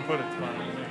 but it's fine with me.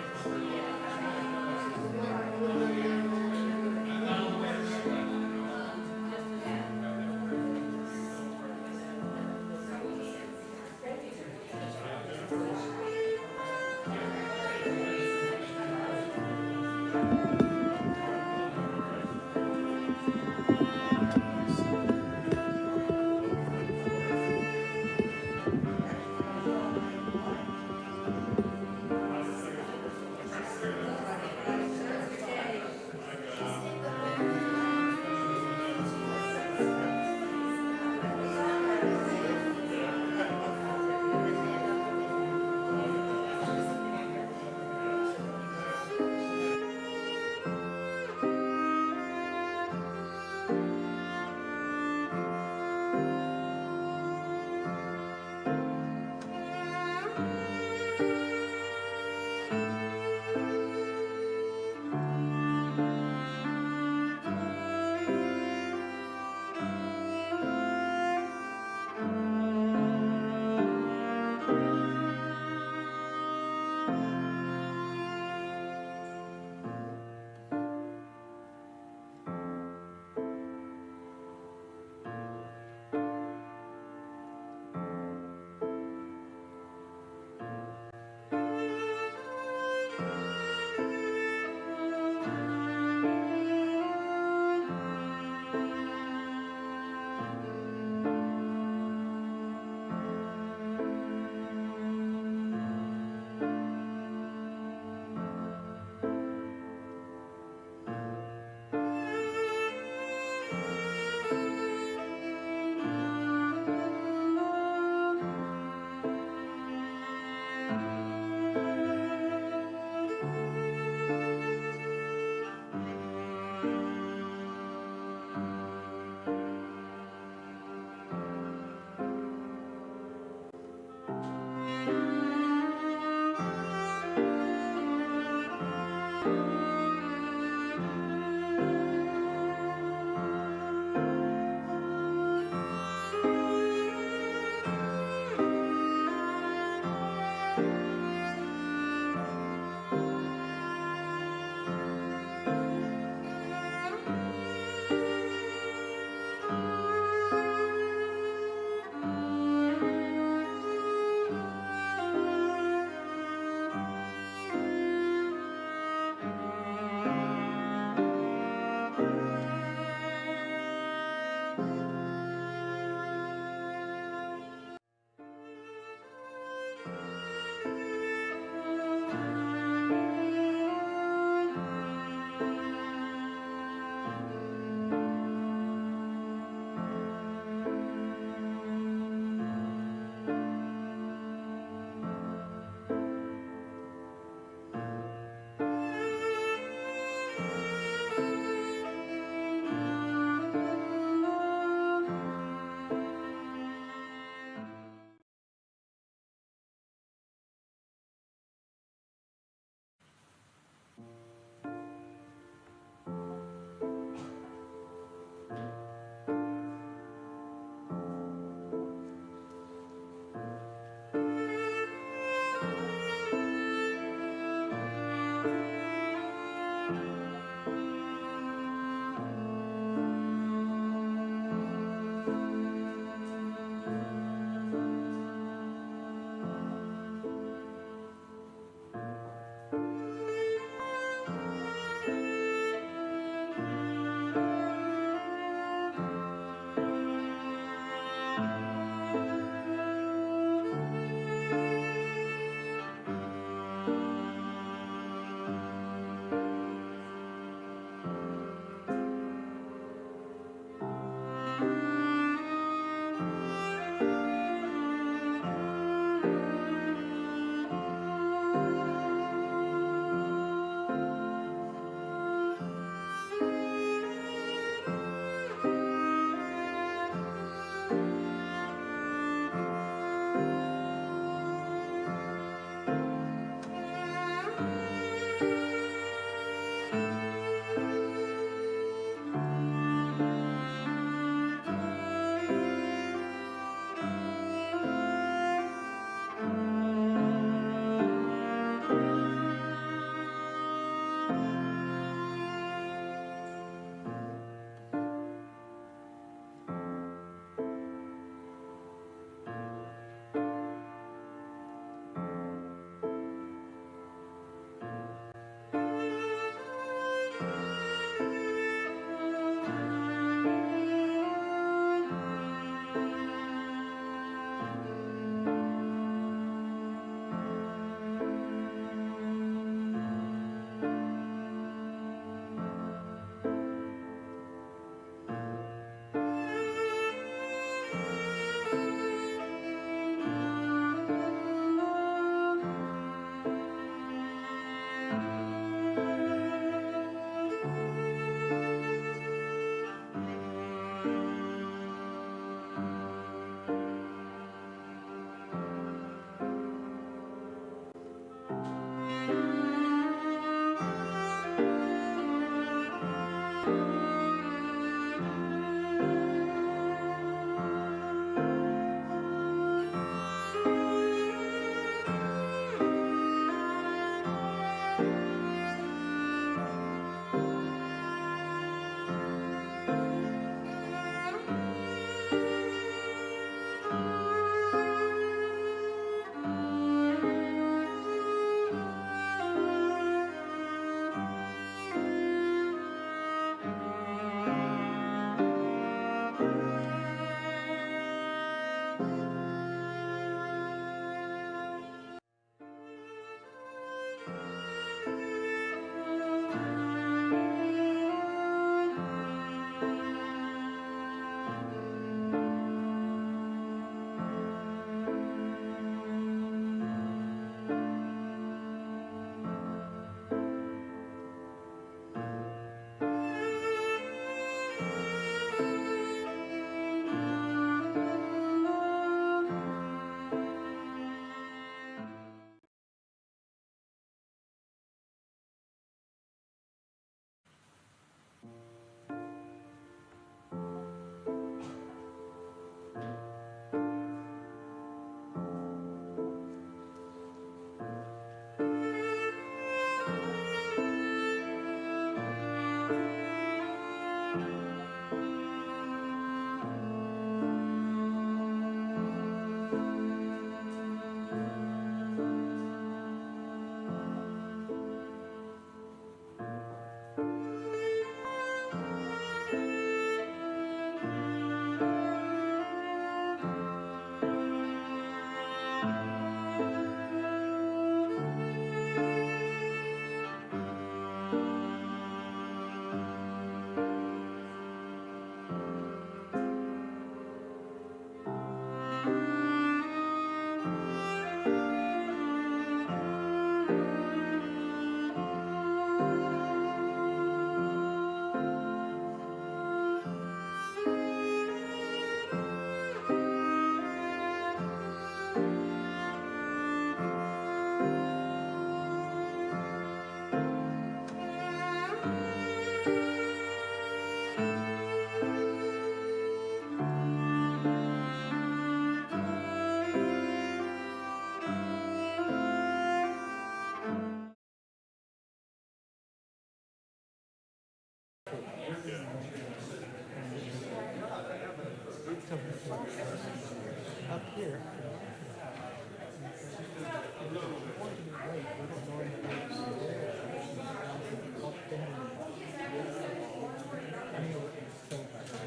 Up here.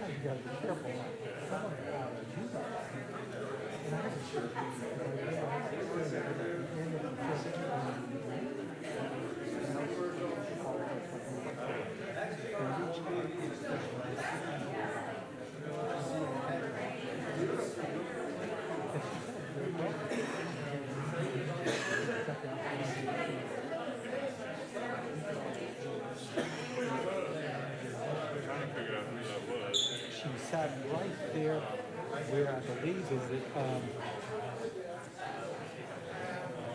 You gotta be careful. She sat right there where I believe is it, I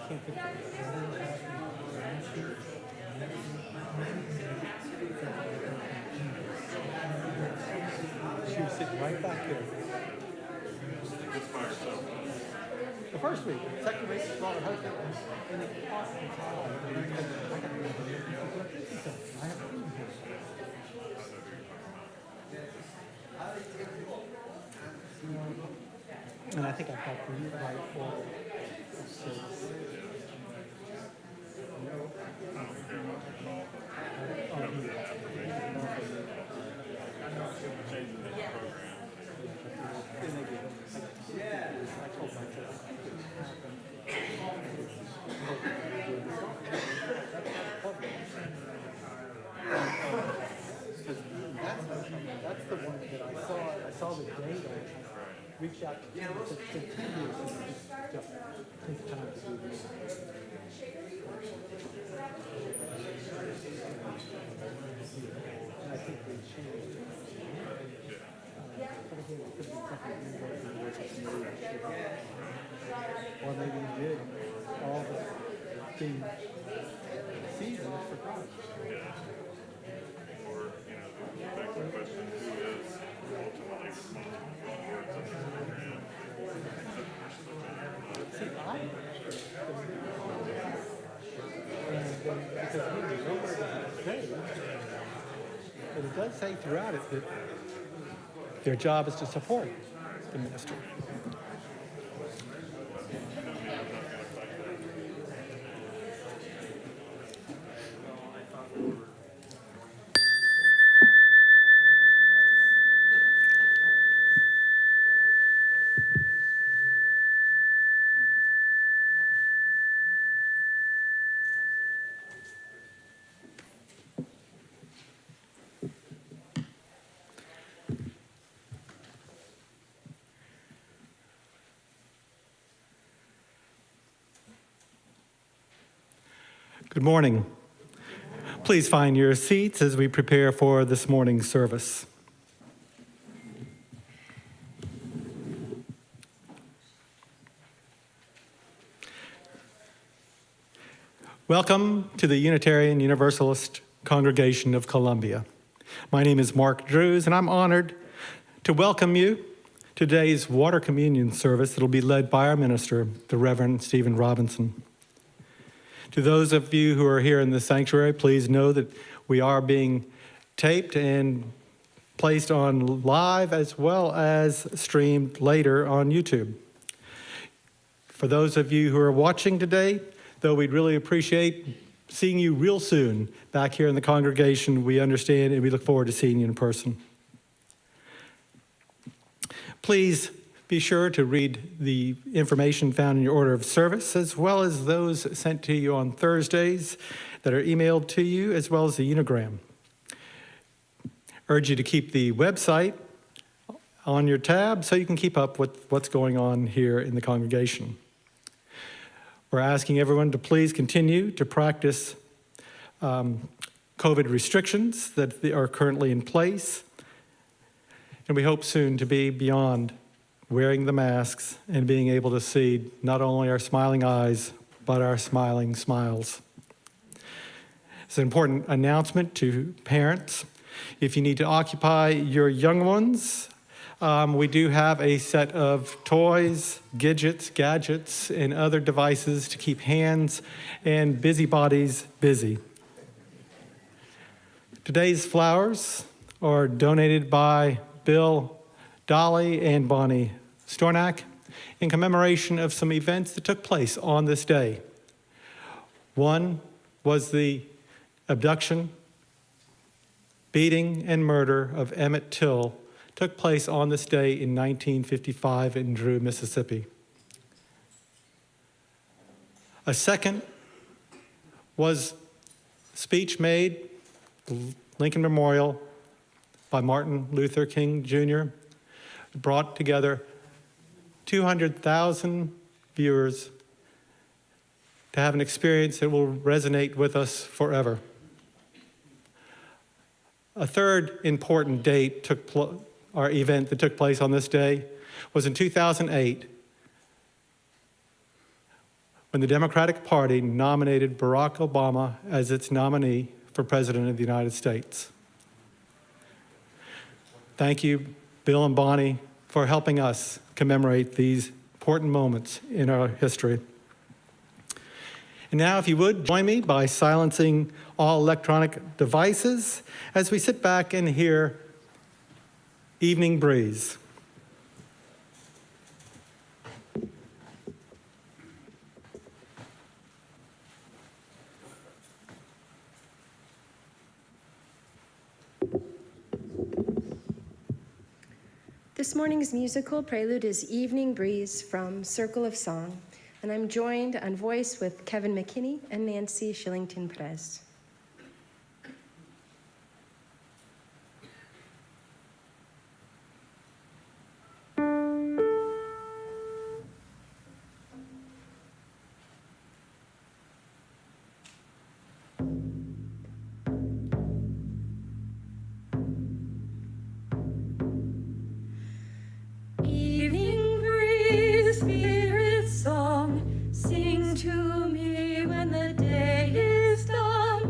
can't think of it. She was sitting right back there. The first week, second week, she brought her husband, and they caught the child. I have to leave here. And I think I got the right for That's the one that I saw the data. Reach out to them for 10 years and just take time to do this. And I think they changed. But again, it could be something or maybe you did all the seasons for God. Because again, the Lord doesn't say, but it does say throughout it that their job is to support the minister. Good morning. Please find your seats as we prepare for this morning's service. Welcome to the Unitarian Universalist Congregation of Columbia. My name is Mark Drews, and I'm honored to welcome you to today's water communion service that will be led by our minister, the Reverend Stephen Robinson. To those of you who are here in the sanctuary, please know that we are being taped and placed on live as well as streamed later on YouTube. For those of you who are watching today, though we'd really appreciate seeing you real soon back here in the congregation, we understand and we look forward to seeing you in person. Please be sure to read the information found in your order of service, as well as those sent to you on Thursdays that are emailed to you, as well as the Unigram. Urge you to keep the website on your tab so you can keep up with what's going on here in the congregation. We're asking everyone to please continue to practice COVID restrictions that are currently in place, and we hope soon to be beyond wearing the masks and being able to see not only our smiling eyes, but our smiling smiles. It's an important announcement to parents. If you need to occupy your young ones, we do have a set of toys, gadgets, and other devices to keep hands and busybodies busy. Today's flowers are donated by Bill, Dolly, and Bonnie Stornak in commemoration of some events that took place on this day. One was the abduction, beating, and murder of Emmett Till took place on this day in 1955 in Drew, Mississippi. A second was a speech made at the Lincoln Memorial by Martin Luther King Jr., brought together 200,000 viewers to have an experience that will resonate with us forever. A third important date event that took place on this day was in 2008 when the Democratic Party nominated Barack Obama as its nominee for President of the United States. Thank you, Bill and Bonnie, for helping us commemorate these important moments in our history. And now, if you would, join me by silencing all electronic devices as we sit back and hear Evening Breeze. This morning's musical prelude is Evening Breeze from Circle of Song, and I'm joined on voice with Kevin McKinney and Nancy Shillington-Perez. Evening breeze, spirit song, sing to me when the day is done.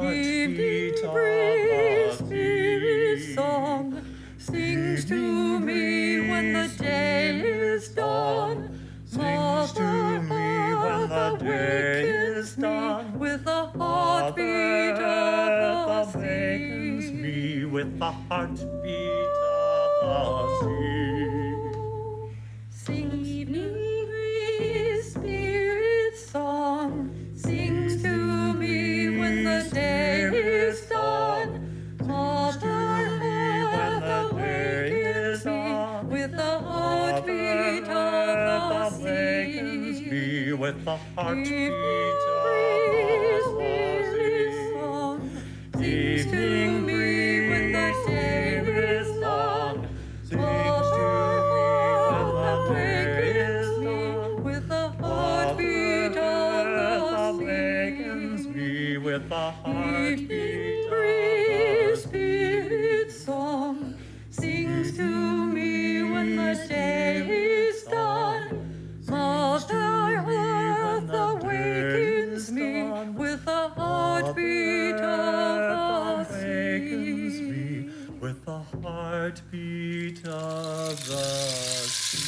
Evening breeze, spirit song, sings to me when the day is done. Sings to me when the day is done. With the heartbeat of the awakens sea. me with the heartbeat of the sea. Sing evening breeze, spirit song, sings to me when the day is done. Mother Earth awakens me with the heartbeat of the Awakens sea. me with the heartbeat Breeze, of the spirit sea. song, sings to me when the day is done. Sings to me when the day is done. With the heartbeat of the awakens sea. me with the heartbeat Evening of breeze, the spirit song, sings to me when the day is done. Mother Earth awakens me with the heartbeat of the awakens sea. me with the heartbeat of the sea.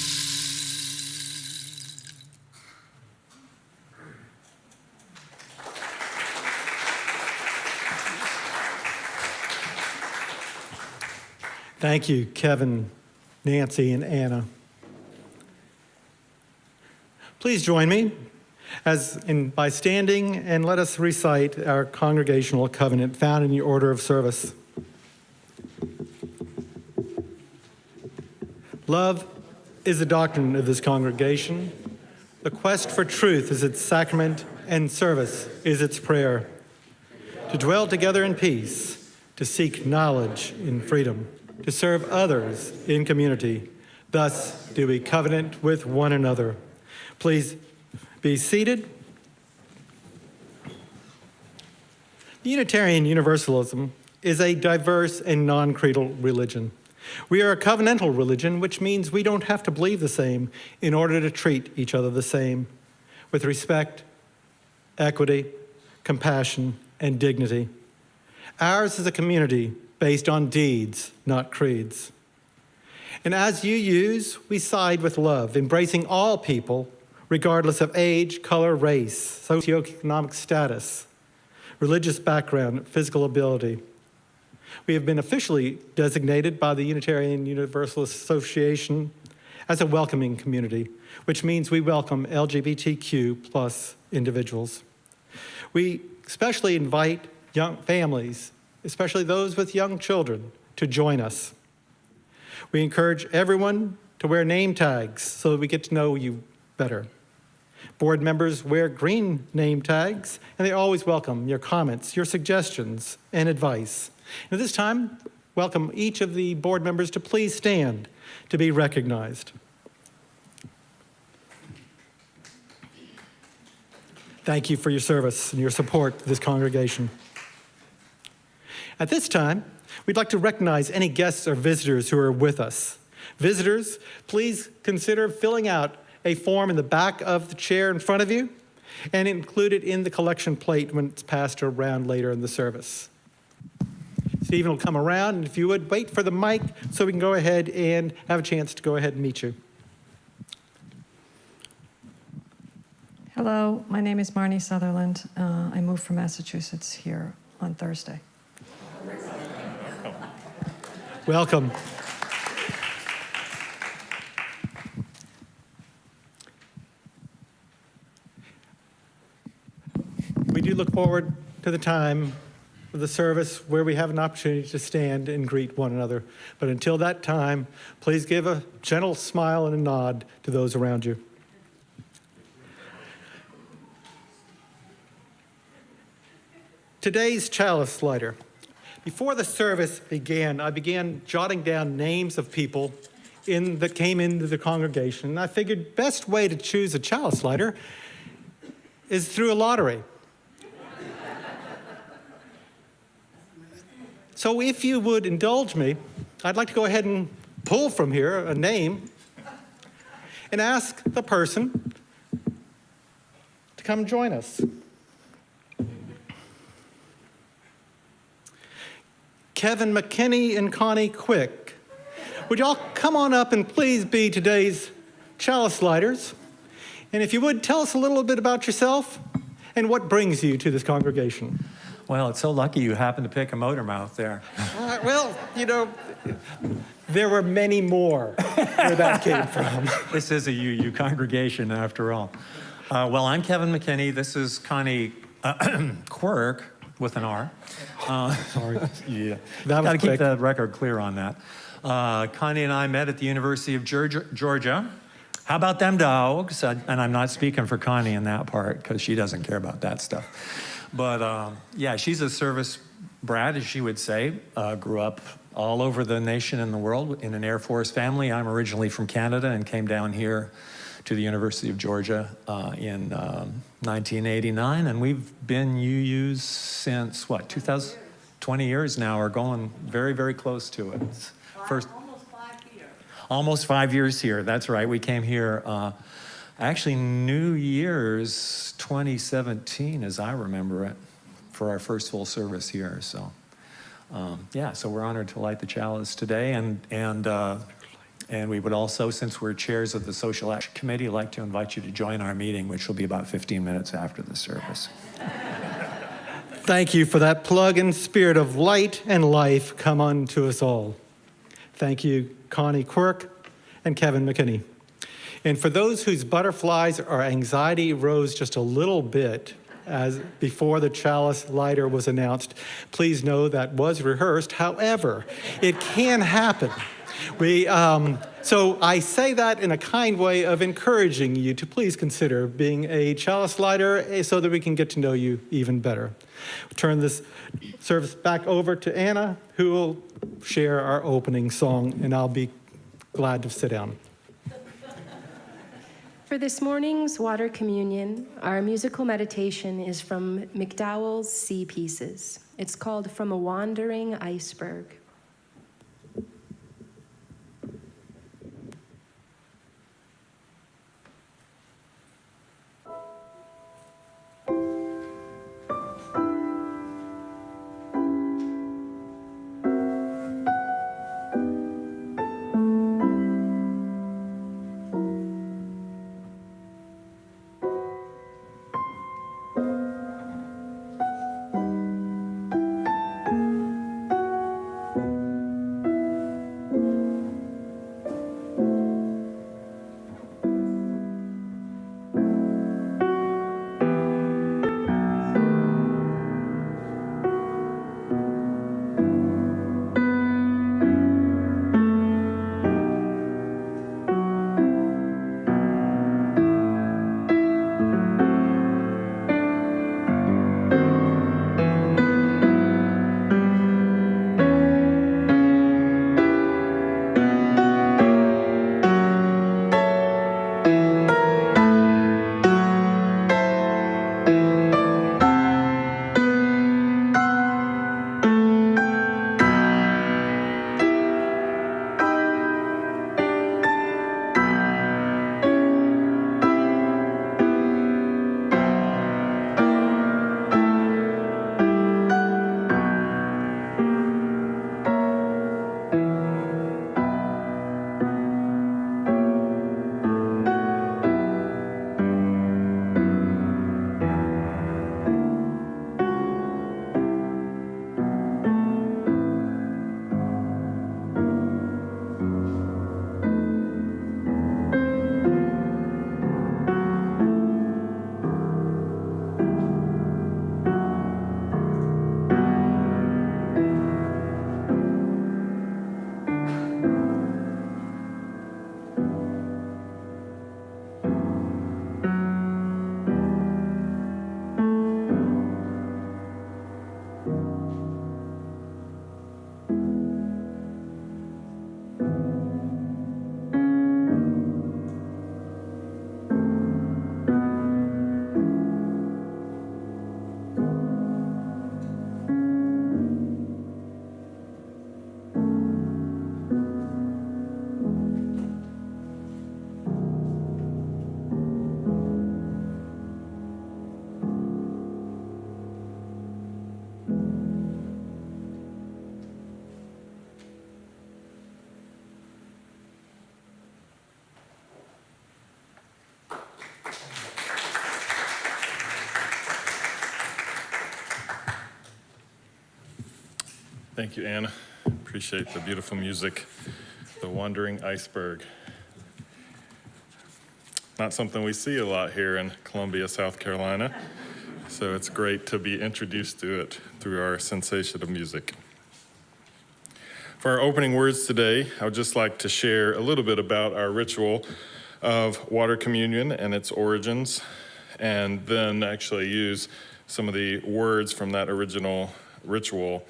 Thank you, Kevin, Nancy, and Anna. Please join me by standing and let us recite our congregational covenant found in the order of service. Love is the doctrine of this congregation. The quest for truth is its sacrament, and service is its prayer. To dwell together in peace, to seek knowledge in freedom, to serve others in community. Thus do we covenant with one another. Please be seated. Unitarian Universalism is a diverse and non-creedal religion. We are a covenantal religion, which means we don't have to believe the same in order to treat each other the same, with respect, equity, compassion, and dignity. Ours is a community based on deeds, not creeds. And as you use, we side with love, embracing all people, regardless of age, color, race, socioeconomic status, religious background, physical ability. We have been officially designated by the Unitarian Universalist Association as a welcoming community, which means we welcome LGBTQ plus individuals. We especially invite young families, especially those with young children, to join us. We encourage everyone to wear name tags so that we get to know you better. Board members wear green name tags, and they always welcome your comments, your suggestions, and advice. And at this time, welcome each of the board members to please stand to be recognized. Thank you for your service and your support to this congregation. At this time, we'd like to recognize any guests or visitors who are with us. Visitors, please consider filling out a form in the back of the chair in front of you and include it in the collection plate when it's passed around later in the service. Stephen will come around, and if you would, wait for the mic so we can go ahead and have a chance to go ahead and meet you. Hello, my name is Marnie Sutherland. I moved from Massachusetts here on Thursday. Welcome. We do look forward to the time of the service where we have an opportunity to stand and greet one another. But until that time, please give a gentle smile and a nod to those around you. Today's chalice lighter. Before the service began, I began jotting down names of people that came into the congregation. And I figured best way to choose a chalice lighter is through a lottery. So if you would indulge me, I'd like to go ahead and pull from here a name and ask the person to come join us. Kevin McKinney and Connie Quick. Would y'all come on up and please be today's chalice lighters? And if you would, tell us a little bit about yourself and what brings you to this congregation. Well, it's so lucky you happened to pick a motor mouth there. Well, you know, there were many more where that came from. This is a UU congregation, after all. Well, I'm Kevin McKinney. This is Connie Quirk with an R. Sorry. Yeah, That was got to keep quick. the record clear on that. Connie and I met at the University of Georgia. How about them dogs? And I'm not speaking for Connie in that part because she doesn't care about that stuff. But yeah, she's a service brat, as she would say. Grew up all over the nation and the world in an Air Force family. I'm originally from Canada and came down here to the University of Georgia in 1989. And we've been UUs since, what, 20 years now, or going very, very close to it. First, almost 5 years here, that's right. We came here, actually New Year's 2017, as I remember it, for our first full service here. So, yeah, so we're honored to light the chalice today. And we would also, since we're chairs of the Social Action Committee, like to invite you to join our meeting, which will be about 15 minutes after the service. Thank you for that plug and spirit of light and life come unto us all. Thank you, Connie Quirk and Kevin McKinney. And for those whose butterflies or anxiety rose just a little bit as before the chalice lighter was announced, please know that was rehearsed. However, it can happen. So I say that in a kind way of encouraging you to please consider being a chalice lighter so that we can get to know you even better. We'll turn this service back over to Anna, who will share our opening song, and I'll be glad to sit down. For this morning's water communion, our musical meditation is from McDowell's Sea Pieces. It's called From a Wandering Iceberg. Thank you, Anna. Appreciate the beautiful music. The Wandering Iceberg. Not something we see a lot here in Columbia, South Carolina. So it's great to be introduced to it through our sensation of music. For our opening words today, I would just like to share a little bit about our ritual of water communion and its origins, and then actually use some of the words from that original ritual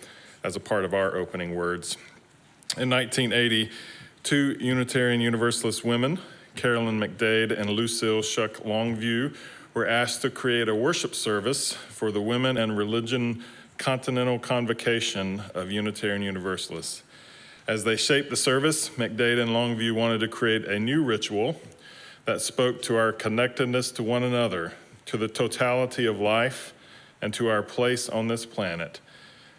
as a part of our opening words. In 1980, two Unitarian Universalist women, Carolyn McDade and Lucille Shuck Longview, were asked to create a worship service for the Women and Religion Continental Convocation of Unitarian Universalists. As they shaped the service, McDade and Longview wanted to create a new ritual that spoke to our connectedness to one another, to the totality of life, and to our place on this planet.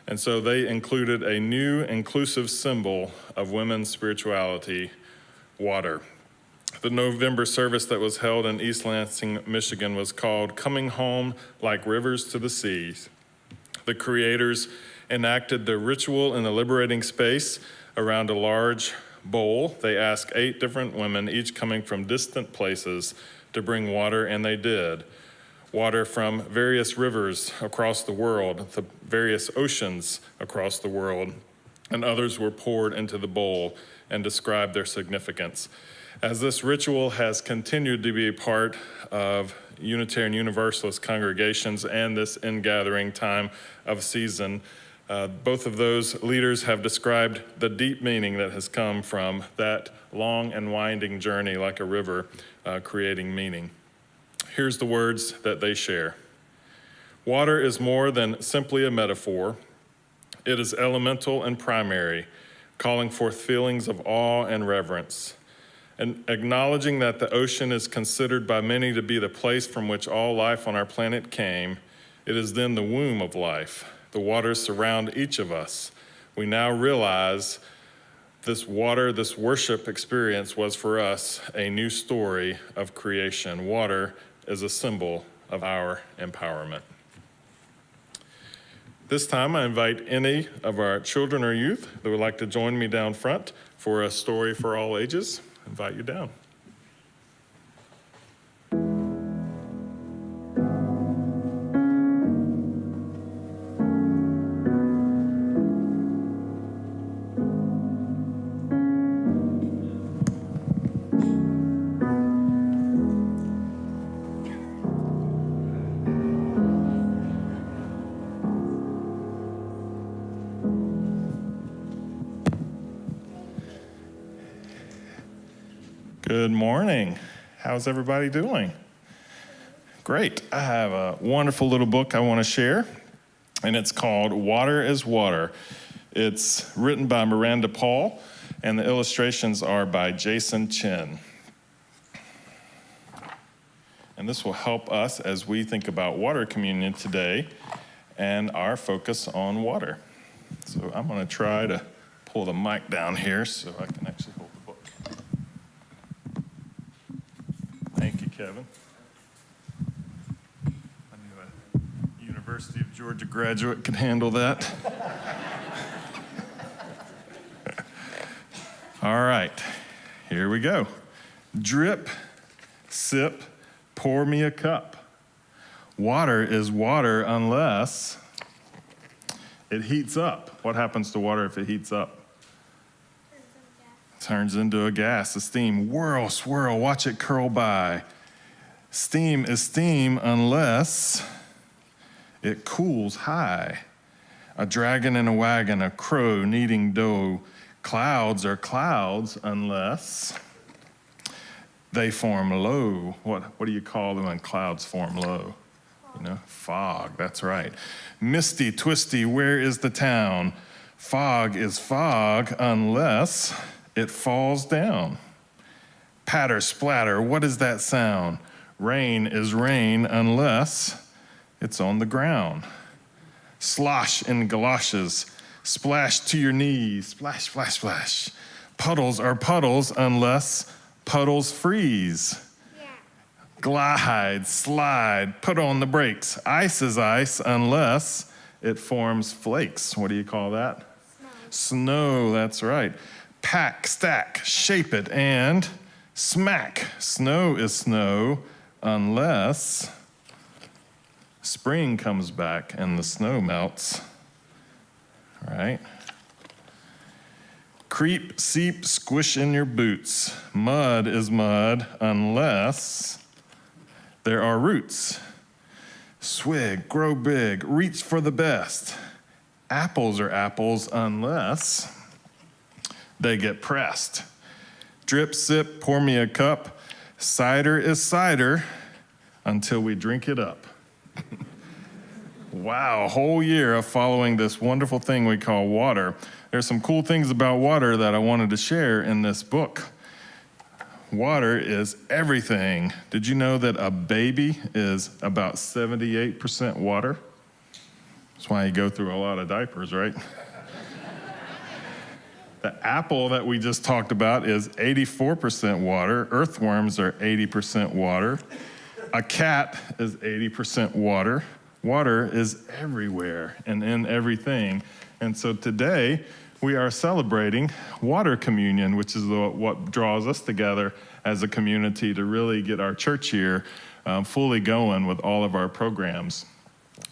And so they included a new inclusive symbol of women's spirituality, water. The November service that was held in East Lansing, Michigan was called Coming Home Like Rivers to the Seas. The creators enacted the ritual in a liberating space around a large bowl. They asked 8 different women, each coming from distant places, to bring water, and they did. Water from various rivers across the world, the various oceans across the world, and others were poured into the bowl and described their significance. As this ritual has continued to be a part of Unitarian Universalist congregations and this ingathering time of season, both of those leaders have described the deep meaning that has come from that long and winding journey like a river, creating meaning. Here's the words that they share. Water is more than simply a metaphor. It is elemental and primary, calling forth feelings of awe and reverence. And acknowledging that the ocean is considered by many to be the place from which all life on our planet came, it is then the womb of life. The waters surround each of us. We now realize this water, this worship experience was for us a new story of creation. Water is a symbol of our empowerment. This time, I invite any of our children or youth that would like to join me down front for a story for all ages. I invite you down. Good morning. How's everybody doing? Great. I have a wonderful little book I want to share, and it's called Water is Water. It's written by Miranda Paul, and the illustrations are by Jason Chin. And this will help us as we think about water communion today and our focus on water. So I'm going to try to pull the mic down here so I can actually hold the book. Thank you, Kevin. I knew a University of Georgia graduate could handle that. All right, here we go. Drip, sip, pour me a cup. Water is water unless it heats up. What happens to water if it heats up? Turns into a gas, a steam. Whirl, swirl, watch it curl by. Steam is steam unless it cools high. A dragon in a wagon, a crow kneading dough. Clouds are clouds unless they form low. What do you call them when clouds form low? You know, fog, that's right. Misty, twisty, where is the town? Fog is fog unless it falls down. Patter, splatter, what is that sound? Rain is rain unless it's on the ground. Slosh in galoshes, splash to your knees, splash, splash, splash. Puddles are puddles unless puddles freeze. Glide, slide, put on the brakes. Ice is ice unless it forms flakes. What do you call that? Snow. Snow, that's right. Pack, stack, shape it, and smack. Snow is snow unless spring comes back and the snow melts. All right. Creep, seep, squish in your boots. Mud is mud unless there are roots. Swig, grow big, reach for the best. Apples are apples unless they get pressed. Drip, sip, pour me a cup. Cider is cider until we drink it up. Wow, a whole year of following this wonderful thing we call water. There's some cool things about water that I wanted to share in this book. Water is everything. Did you know that a baby is about 78% water? That's why you go through a lot of diapers, right? The apple that we just talked about is 84% water. Earthworms are 80% water. A cat is 80% water. Water is everywhere and in everything. And so today, we are celebrating water communion, which is what draws us together as a community to really get our church year fully going with all of our programs.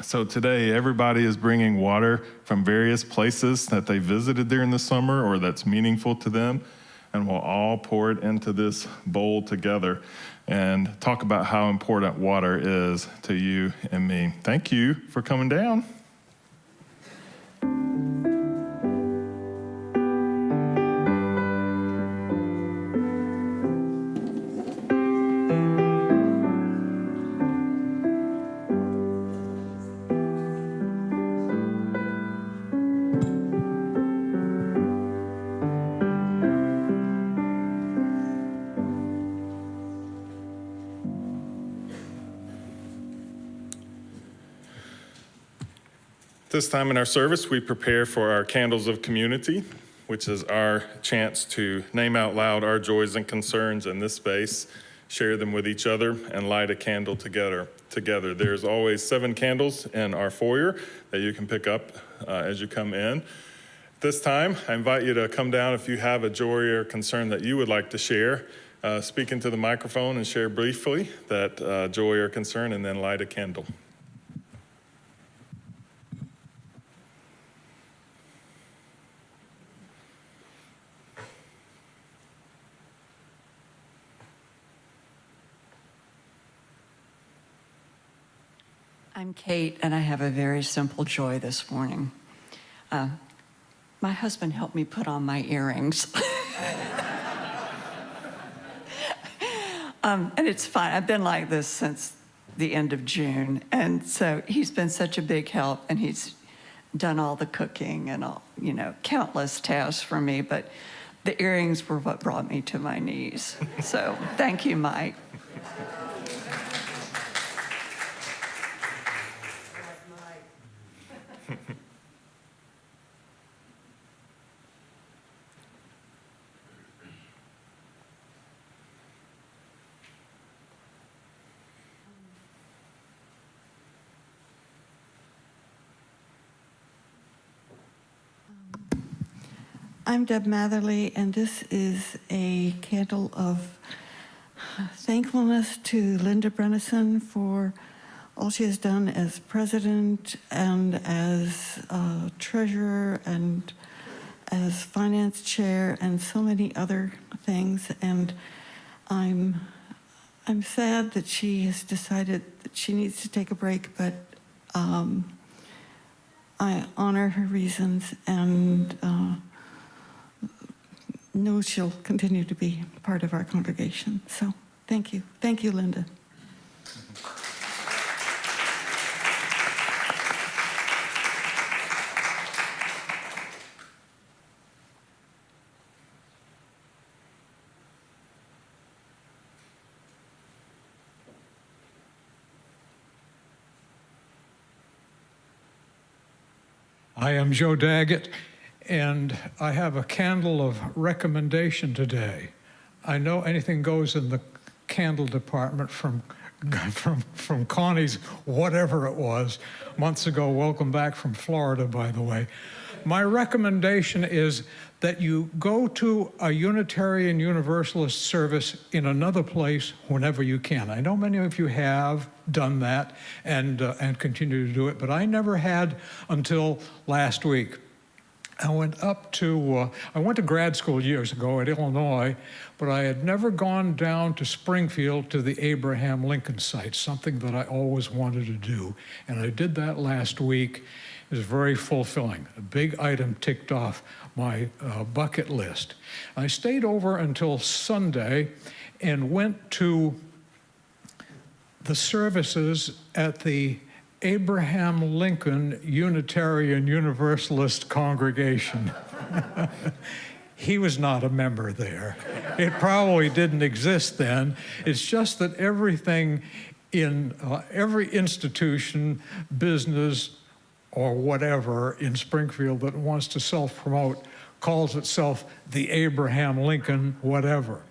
So today, everybody is bringing water from various places that they visited during the summer or that's meaningful to them, and we'll all pour it into this bowl together and talk about how important water is to you and me. Thank you for coming down. This time in our service, we prepare for our Candles of Community, which is our chance to name out loud our joys and concerns in this space, share them with each other, and light a candle together. There's always 7 candles in our foyer that you can pick up as you come in. This time, I invite you to come down if you have a joy or concern that you would like to share. Speak into the microphone and share briefly that joy or concern, and then light a candle. I'm Kate, and I have a very simple joy this morning. My husband helped me put on my earrings. And it's fine. I've been like this since the end of June. And so he's been such a big help, and he's done all the cooking and all, countless tasks for me. But the earrings were what brought me to my knees. So thank you, Mike. I'm Deb Matherly, and this is a candle of thankfulness to Linda Brennison for all she has done as president and as treasurer and as finance chair and so many other things. And I'm sad that she has decided that she needs to take a break, but I honor her reasons and know she'll continue to be part of our congregation. So thank you. Thank you, Linda. I am Joe Daggett, and I have a candle of recommendation today. I know anything goes in the candle department from Connie's whatever it was months ago. Welcome back from Florida, by the way. My recommendation is that you go to a Unitarian Universalist service in another place whenever you can. I know many of you have done that and continue to do it, but I never had until last week. I went to grad school years ago at Illinois, but I had never gone down to Springfield to the Abraham Lincoln site, something that I always wanted to do. And I did that last week. It was very fulfilling. A big item ticked off my bucket list. I stayed over until Sunday and went to the services at the Abraham Lincoln Unitarian Universalist congregation. He was not a member there. It probably didn't exist then. It's just that everything in every institution, business, or whatever in Springfield that wants to self-promote calls itself the Abraham Lincoln whatever.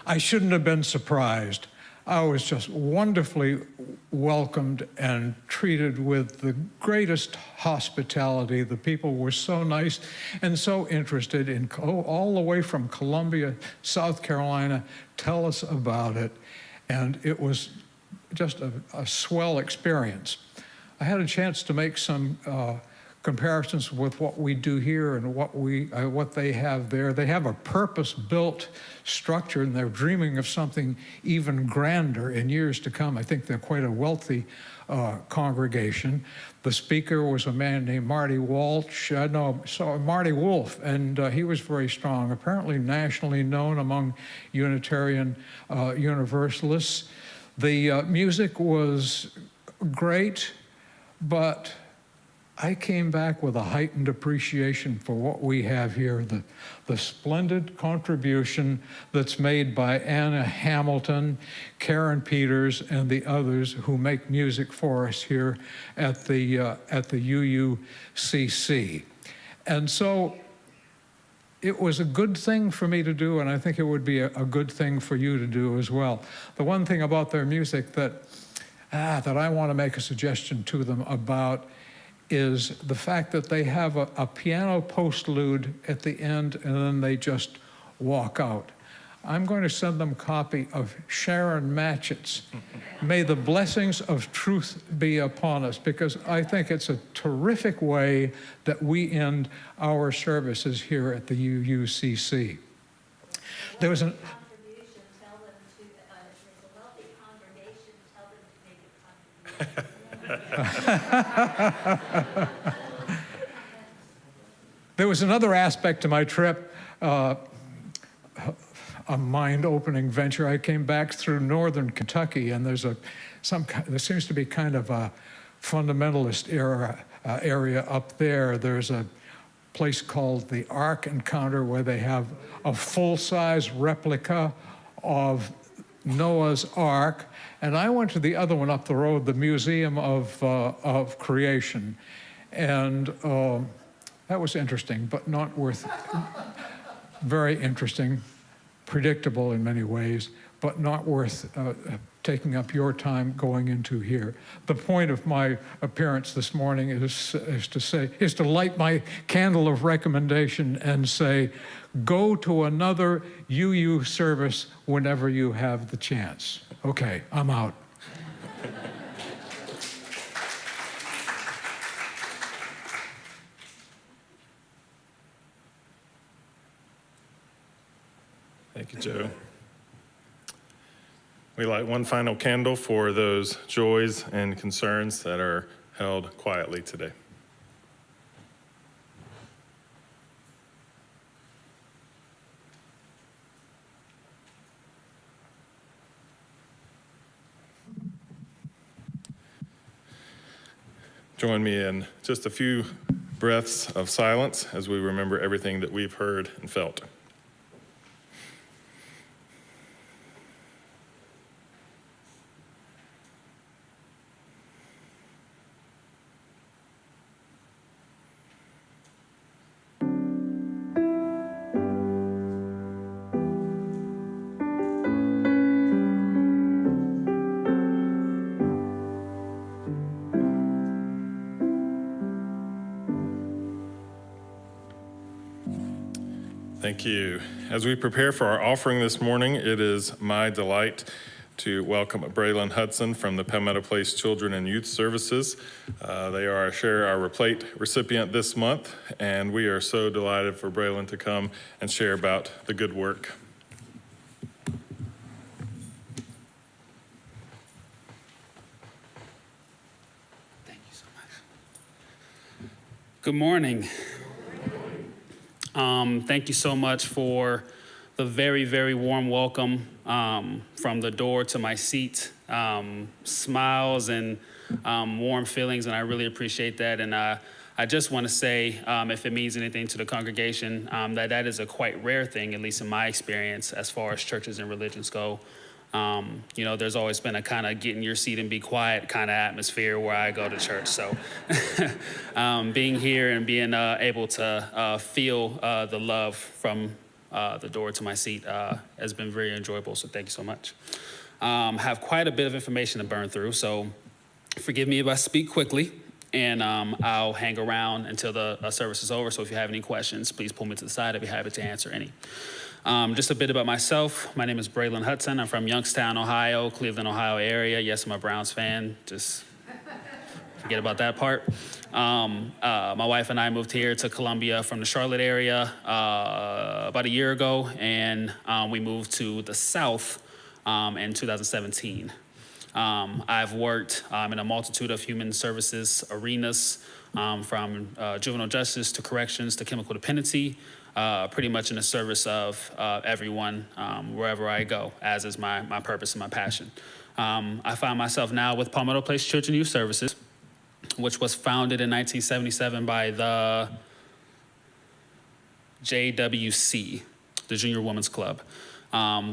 I shouldn't have been surprised. I was just wonderfully welcomed and treated with the greatest hospitality. The people were so nice and so interested in, all the way from Columbia, South Carolina, tell us about it. And it was just a swell experience. I had a chance to make some comparisons with what we do here and what they have there. They have a purpose-built structure, and they're dreaming of something even grander in years to come. I think they're quite a wealthy congregation. The speaker was a man named Marty Wolf, and he was very strong, apparently nationally known among Unitarian Universalists. The music was great, but I came back with a heightened appreciation for what we have here, the splendid contribution that's made by Anna Hamilton, Karen Peters, and the others who make music for us here at the UUCC. And so it was a good thing for me to do, and I think it would be a good thing for you to do as well. The one thing about their music that I want to make a suggestion to them about is the fact that they have a piano postlude at the end and then they just walk out. I'm going to send them a copy of Sharon Matchett's May the Blessings of Truth Be Upon Us, because I think it's a terrific way that we end our services here at the UUCC. There was an There was another aspect to my trip, a mind-opening venture. I came back through northern Kentucky, and there seems to be kind of a fundamentalist area up there. There's a place called the Ark Encounter where they have a full-size replica of Noah's Ark, and I went to the other one up the road, the Museum of Creation, and that was interesting, but not very interesting, predictable in many ways, but not worth taking up your time going into here. The point of my appearance this morning is to light my candle of recommendation and say, go to another UU service whenever you have the chance. Okay, I'm out. Thank you, Joe. We light one final candle for those joys and concerns that are held quietly today. Join me in just a few breaths of silence as we remember everything that we've heard and felt. Thank you. As we prepare for our offering this morning, it is my delight to welcome Braylon Hudson from the Palmetto Place Children and Youth Services. They are our Share Our Plate recipient this month, and we are so delighted for Braylon to come and share about the good work. Thank you so much. Good morning. Thank you so much for the very, very warm welcome from the door to my seat. Smiles and warm feelings, and I really appreciate that. And I just want to say, if it means anything to the congregation, that is a quite rare thing, at least in my experience, as far as churches and religions go. There's always been a kind of get in your seat and be quiet kind of atmosphere where I go to church. So being here and being able to feel the love from the door to my seat has been very enjoyable. So thank you so much. Have quite a bit of information to burn through. So forgive me if I speak quickly, and I'll hang around until the service is over. So if you have any questions, please pull me to the side. I'd be happy to answer any. Just a bit about myself. My name is Braylon Hudson. I'm from Youngstown, Ohio, Cleveland, Ohio area. Yes, I'm a Browns fan. Just forget about that part. My wife and I moved here to Columbia from the Charlotte area about a year ago, and we moved to the South in 2017. I've worked in a multitude of human services arenas, from juvenile justice to corrections to chemical dependency, pretty much in the service of everyone wherever I go, as is my purpose and my passion. I find myself now with Palmetto Place Children and Youth Services, which was founded in 1977 by the JWC, the Junior Women's Club,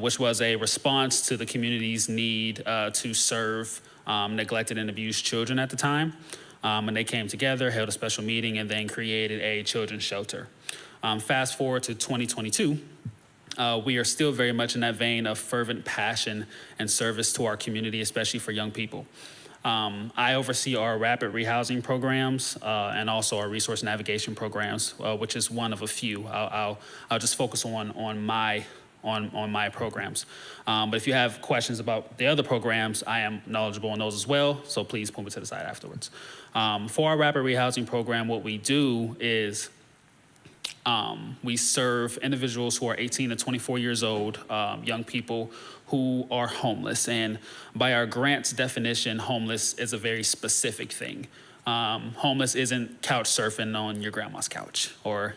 which was a response to the community's need to serve neglected and abused children at the time. And they came together, held a special meeting, and then created a children's shelter. Fast forward to 2022, we are still very much in that vein of fervent passion and service to our community, especially for young people. I oversee our rapid rehousing programs and also our resource navigation programs, which is one of a few. I'll just focus on my programs. But if you have questions about the other programs, I am knowledgeable on those as well, so please pull me to the side afterwards. For our rapid rehousing program, what we do is we serve individuals who are 18 to 24 years old, young people who are homeless. And by our grant's definition, homeless is a very specific thing. Homeless isn't couch surfing on your grandma's couch or,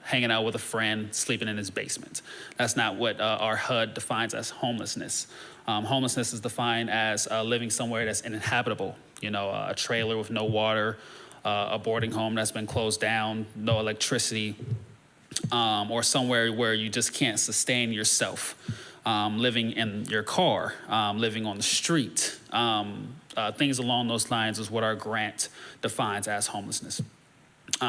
hanging out with a friend, sleeping in his basement. That's not what our HUD defines as homelessness. Homelessness is defined as living somewhere that's uninhabitable, a trailer with no water, a boarding home that's been closed down, no electricity, or somewhere where you just can't sustain yourself, living in your car, living on the street. Things along those lines is what our grant defines as homelessness.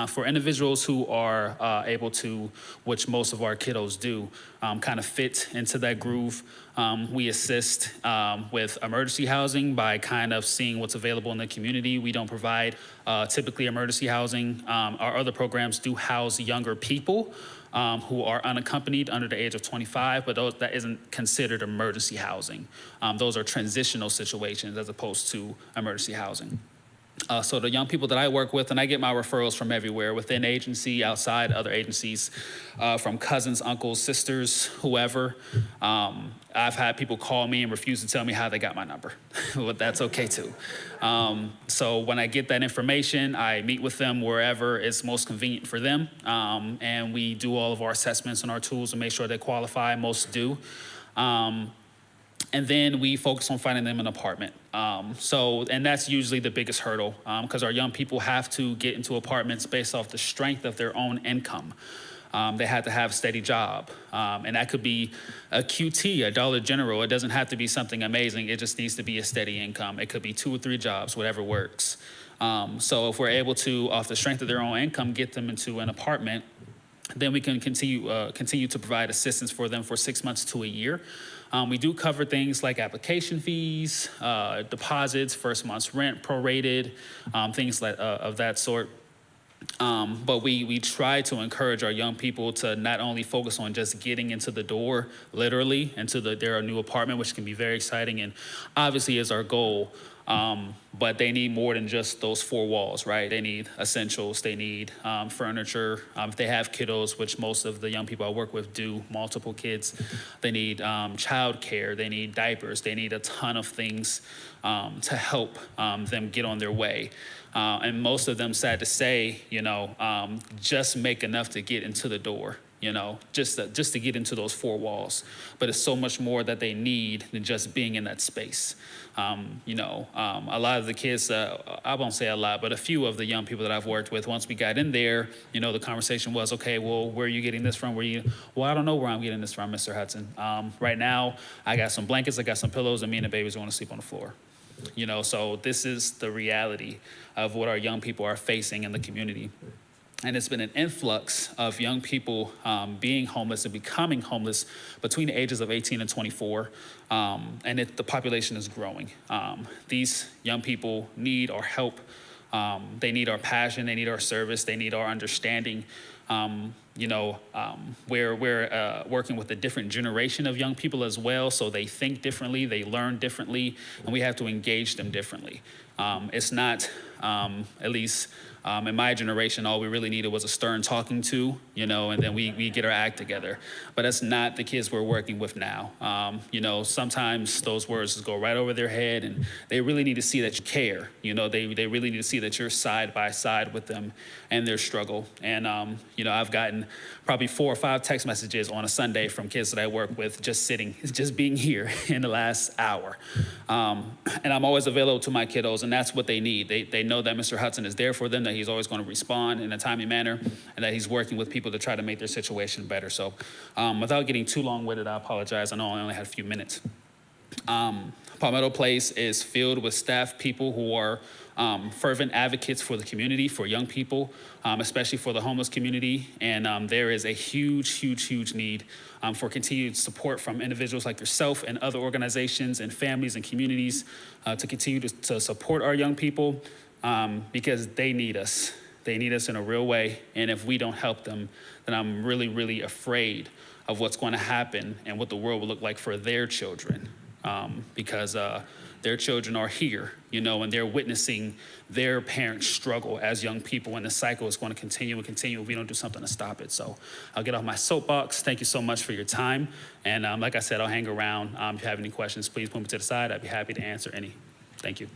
For individuals who are able to, which most of our kiddos do, kind of fit into that groove, we assist with emergency housing by kind of seeing what's available in the community. We don't provide typically emergency housing. Our other programs do house younger people who are unaccompanied under the age of 25, but that isn't considered emergency housing. Those are transitional situations as opposed to emergency housing. So the young people that I work with, and I get my referrals from everywhere, within agency, outside other agencies, from cousins, uncles, sisters, whoever. I've had people call me and refuse to tell me how they got my number, but that's okay too. So when I get that information, I meet with them wherever it's most convenient for them, and we do all of our assessments and our tools to make sure they qualify. Most do. And then we focus on finding them an apartment. And that's usually the biggest hurdle, because our young people have to get into apartments based off the strength of their own income. They have to have a steady job. And that could be a QT, a Dollar General. It doesn't have to be something amazing. It just needs to be a steady income. It could be 2 or 3 jobs, whatever works. So if we're able to, off the strength of their own income, get them into an apartment, then we can continue to provide assistance for them for 6 months to a year. We do cover things like application fees, deposits, first month's rent prorated, things of that sort. But we try to encourage our young people to not only focus on just getting into the door, literally, into their new apartment, which can be very exciting and obviously is our goal. But they need more than just those four walls, right? They need essentials, they need furniture. If they have kiddos, which most of the young people I work with do, multiple kids, they need childcare, they need diapers, they need a ton of things to help them get on their way. And most of them, sad to say, just make enough to get into the door, just to get into those four walls. But it's so much more that they need than just being in that space. A lot of the kids, I won't say a lot, but a few of the young people that I've worked with, once we got in there, the conversation was, okay, well, where are you getting this from? Well, I don't know where I'm getting this from, Mr. Hudson. Right now, I got some blankets, I got some pillows, and me and the babies want to sleep on the floor. So this is the reality of what our young people are facing in the community. And it's been an influx of young people being homeless and becoming homeless between the ages of 18 and 24. And the population is growing. These young people need our help. They need our passion. They need our service. They need our understanding. We're working with a different generation of young people as well, so they think differently, they learn differently, and we have to engage them differently. It's not, at least in my generation, all we really needed was a stern talking to, and then we get our act together. But that's not the kids we're working with now. Sometimes those words just go right over their head, and they really need to see that you care. They really need to see that you're side by side with them and their struggle. And, I've gotten probably 4 or 5 text messages on a Sunday from kids that I work with just being here in the last hour. And I'm always available to my kiddos, and that's what they need. They know that Mr. Hudson is there for them, that he's always going to respond in a timely manner, and that he's working with people to try to make their situation better. So without getting too long-winded, I apologize. I know I only had a few minutes. Palmetto Place is filled with staff people who are fervent advocates for the community, for young people, especially for the homeless community. And there is a huge need for continued support from individuals like yourself and other organizations and families and communities to continue to support our young people because they need us. They need us in a real way. And if we don't help them, then I'm really afraid of what's going to happen and what the world will look like for their children. Because their children are here, and they're witnessing their parents struggle as young people, and the cycle is going to continue if we don't do something to stop it. So I'll get off my soapbox. Thank you so much for your time. And like I said, I'll hang around. If you have any questions, please put me to the side. I'd be happy to answer any. Thank you.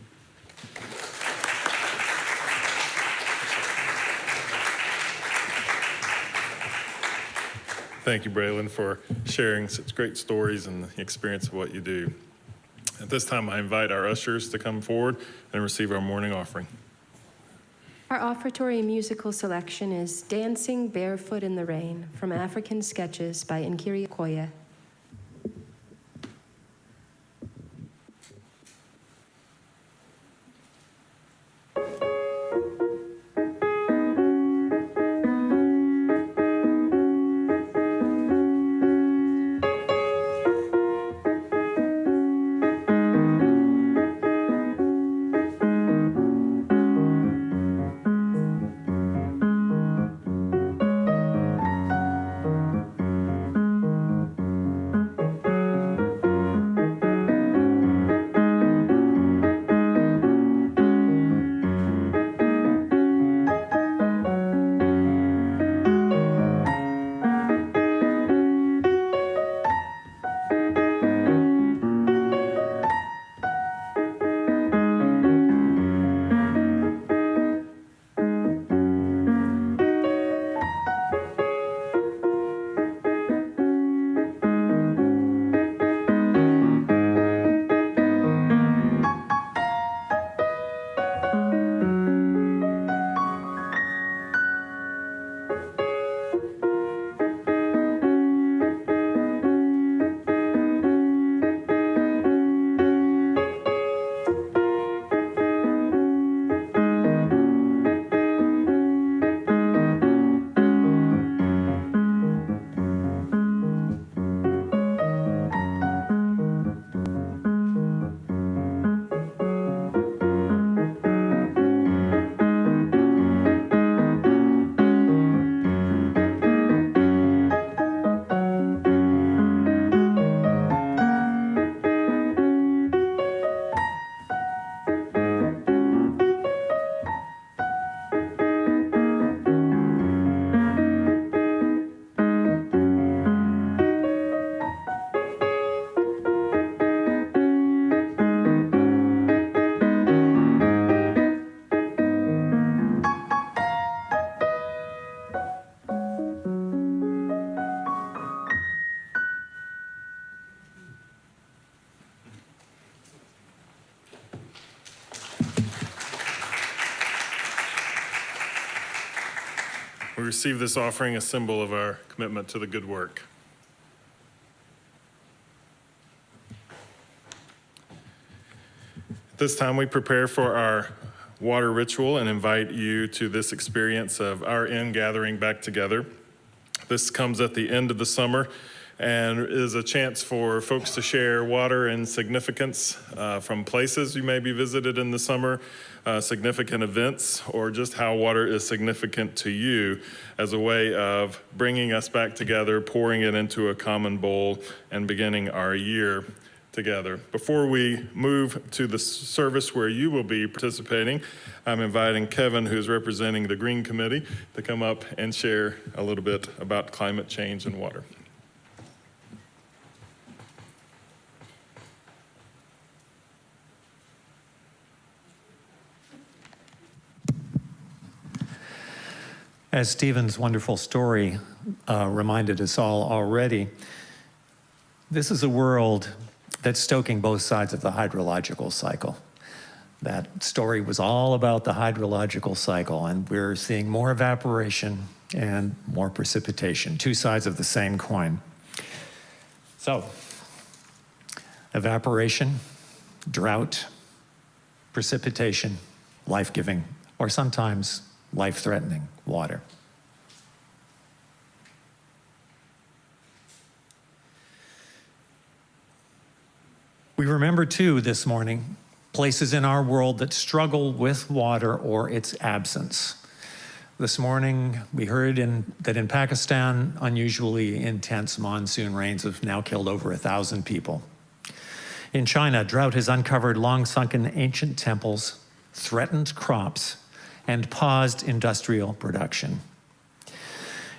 Thank you, Braylon, for sharing such great stories and the experience of what you do. At this time, I invite our ushers to come forward and receive our morning offering. Our offertory musical selection is Dancing Barefoot in the Rain from African Sketches by Nkiri Okoye. We receive this offering, a symbol of our commitment to the good work. At this time, we prepare for our water ritual and invite you to this experience of our gathering back together. This comes at the end of the summer and is a chance for folks to share water and significance from places you may be visited in the summer, significant events, or just how water is significant to you as a way of bringing us back together, pouring it into a common bowl, and beginning our year together. Before we move to the service where you will be participating, I'm inviting Kevin, who's representing the Green Committee, to come up and share a little bit about climate change and water. As Stephen's wonderful story reminded us all already, this is a world that's stoking both sides of the hydrological cycle. That story was all about the hydrological cycle, and we're seeing more evaporation and more precipitation, two sides of the same coin. So, evaporation, drought, precipitation, life-giving, or sometimes life-threatening water. We remember, too, this morning, places in our world that struggle with water or its absence. This morning, we heard that in Pakistan, unusually intense monsoon rains have now killed over 1,000 people. In China, drought has uncovered long-sunken ancient temples, threatened crops, and paused industrial production.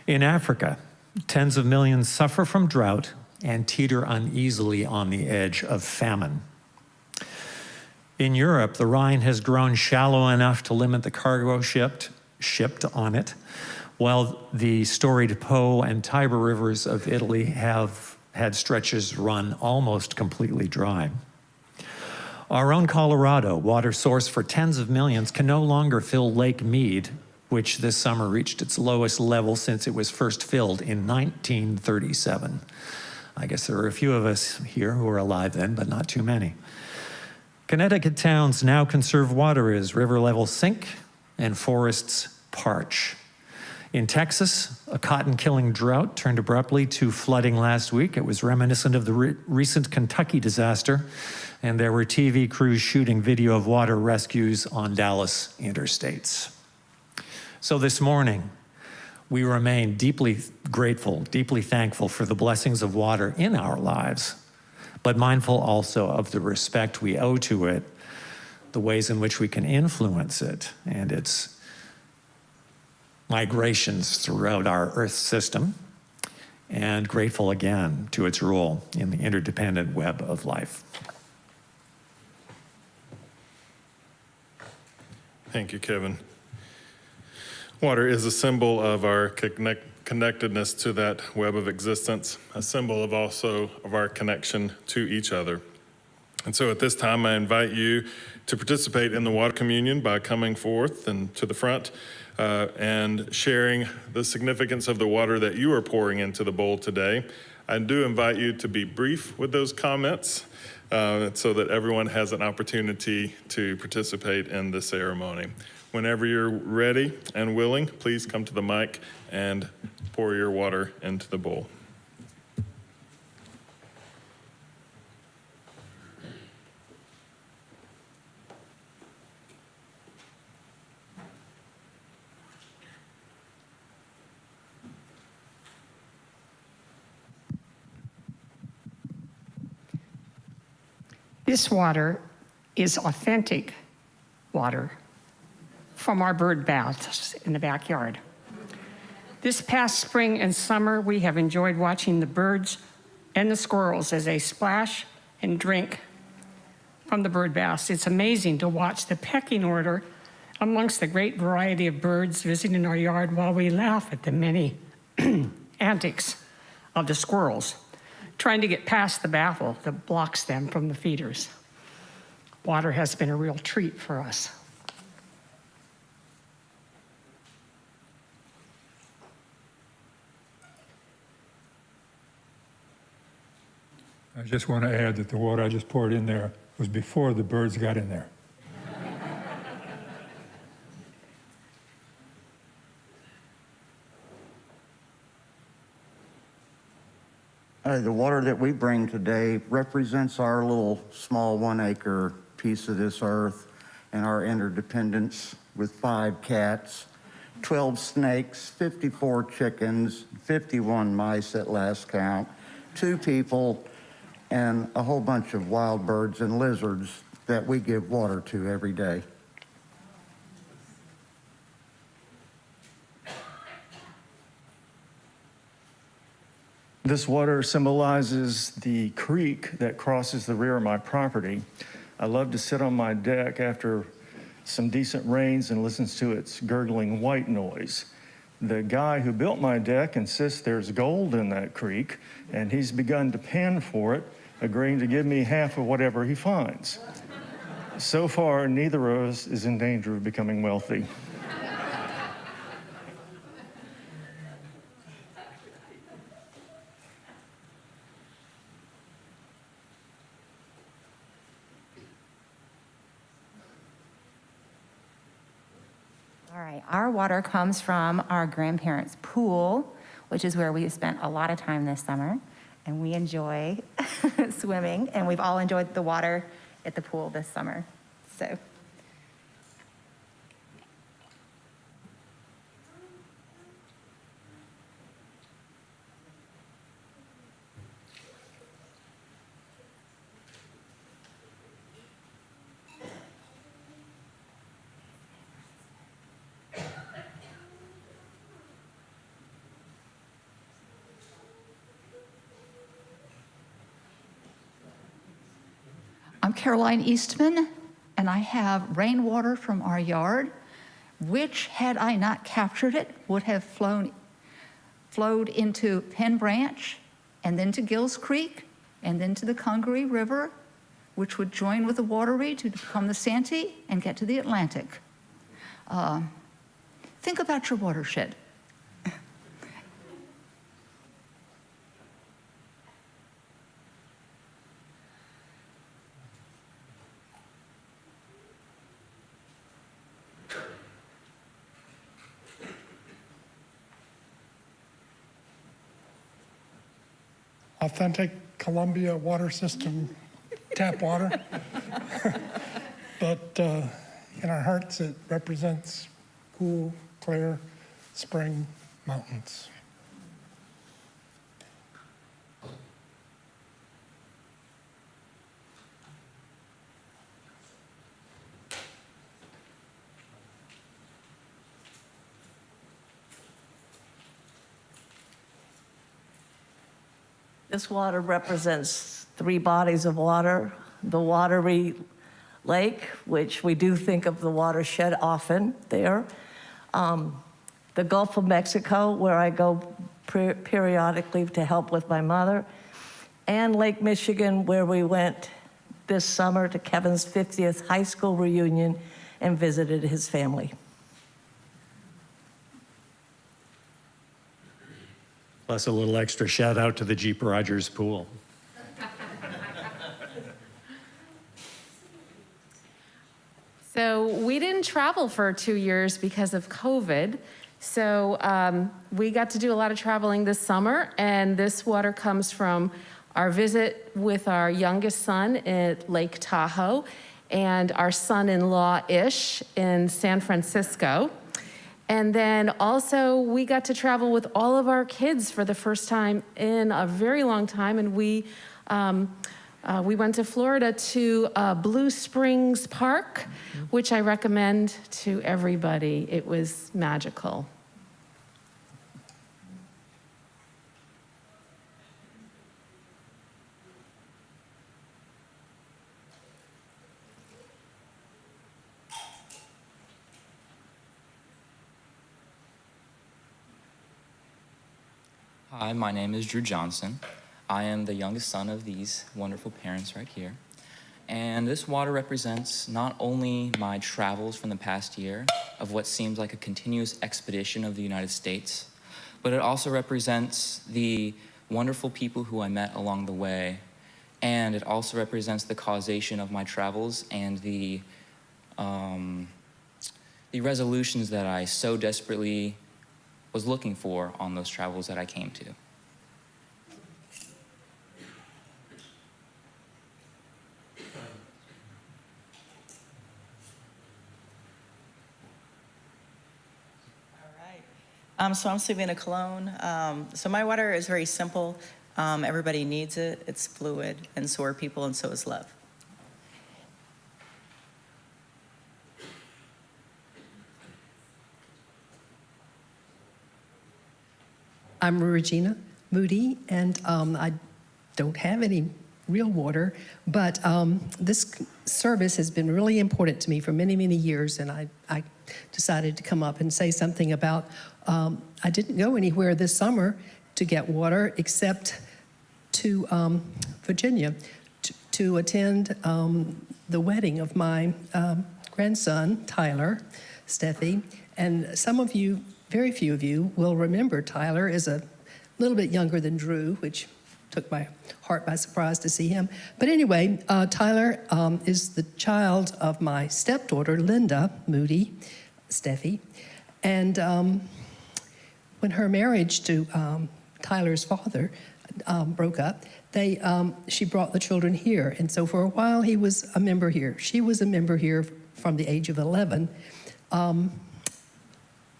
In Africa, tens of millions suffer from drought and teeter uneasily on the edge of famine. In Europe, the Rhine has grown shallow enough to limit the cargo shipped on it, while the storied Po and Tiber rivers of Italy have had stretches run almost completely dry. Our own Colorado, water source for tens of millions, can no longer fill Lake Mead, which this summer reached its lowest level since it was first filled in 1937. I guess there are a few of us here who are alive then, but not too many. Connecticut towns now conserve water as river levels sink and forests parch. In Texas, a cotton-killing drought turned abruptly to flooding last week. It was reminiscent of the recent Kentucky disaster, and there were TV crews shooting video of water rescues on Dallas interstates. So this morning, we remain deeply grateful, deeply thankful for the blessings of water in our lives, but mindful also of the respect we owe to it, the ways in which we can influence it, and its migrations throughout our Earth system, and grateful again to its role in the interdependent web of life. Thank you, Kevin. Water is a symbol of our connectedness to that web of existence, a symbol of also of our connection to each other. And so at this time, I invite you to participate in the water communion by coming forth and to the front and sharing the significance of the water that you are pouring into the bowl today. I do invite you to be brief with those comments so that everyone has an opportunity to participate in the ceremony. Whenever you're ready and willing, please come to the mic and pour your water into the bowl. This water is authentic water from our bird baths in the backyard. This past spring and summer, we have enjoyed watching the birds and the squirrels as they splash and drink from the bird baths. It's amazing to watch the pecking order amongst the great variety of birds visiting our yard while we laugh at the many antics of the squirrels, trying to get past the baffle that blocks them from the feeders. Water has been a real treat for us. I just want to add that the water I just poured in there was before the birds got in there. The water that we bring today represents our little small 1 acre piece of this earth and our interdependence with 5 cats, 12 snakes, 54 chickens, 51 mice at last count, 2 people, and a whole bunch of wild birds and lizards that we give water to every day. This water symbolizes the creek that crosses the rear of my property. I love to sit on my deck after some decent rains and listen to its gurgling white noise. The guy who built my deck insists there's gold in that creek, and he's begun to pan for it, agreeing to give me half of whatever he finds. So far, neither of us is in danger of becoming wealthy. All right, our water comes from our grandparents' pool, which is where we spent a lot of time this summer, and we enjoy swimming, and we've all enjoyed the water at the pool this summer. So. I'm Caroline Eastman, and I have rainwater from our yard, which, had I not captured it, would have flowed into Penn Branch, and then to Gills Creek, and then to the Congaree River, which would join with the Wateree to become the Santee and get to the Atlantic. Think about your watershed. Authentic Columbia water system, tap water. But in our hearts, it represents cool, clear spring mountains. This water represents 3 bodies of water. The Wateree Lake, which we do think of the watershed often there. The Gulf of Mexico, where I go periodically to help with my mother. And Lake Michigan, where we went this summer to Kevin's 50th high school reunion and visited his family. Plus a little extra shout out to the Jeep Rogers pool. So we didn't travel for 2 years because of COVID. So we got to do a lot of traveling this summer, and this water comes from our visit with our youngest son at Lake Tahoe and our son-in-law Ish in San Francisco. And then also we got to travel with all of our kids for the first time in a very long time, and we went to Florida to Blue Springs Park, which I recommend to everybody. It was magical. Hi, my name is Drew Johnson. I am the youngest son of these wonderful parents right here. And this water represents not only my travels from the past year of what seems like a continuous expedition of the United States, but it also represents the wonderful people who I met along the way And it also represents the causation of my travels and the resolutions that I so desperately was looking for on those travels that I came to. So I'm Savannah Cologne. So my water is very simple. Everybody needs it. It's fluid, and so are people, and so is love. I'm Regina Moody, and I don't have any real water, but this service has been really important to me for many, many years, and I decided to come up and say something about I didn't go anywhere this summer to get water except to Virginia to attend the wedding of my grandson, Tyler, Steffi, and some of you, very few of you, will remember Tyler is a little bit younger than Drew, which took my heart by surprise to see him. But anyway, Tyler is the child of my stepdaughter, Linda Moody, Steffi. And when her marriage to Tyler's father broke up, she brought the children here. And so for a while, he was a member here. She was a member here from the age of 11.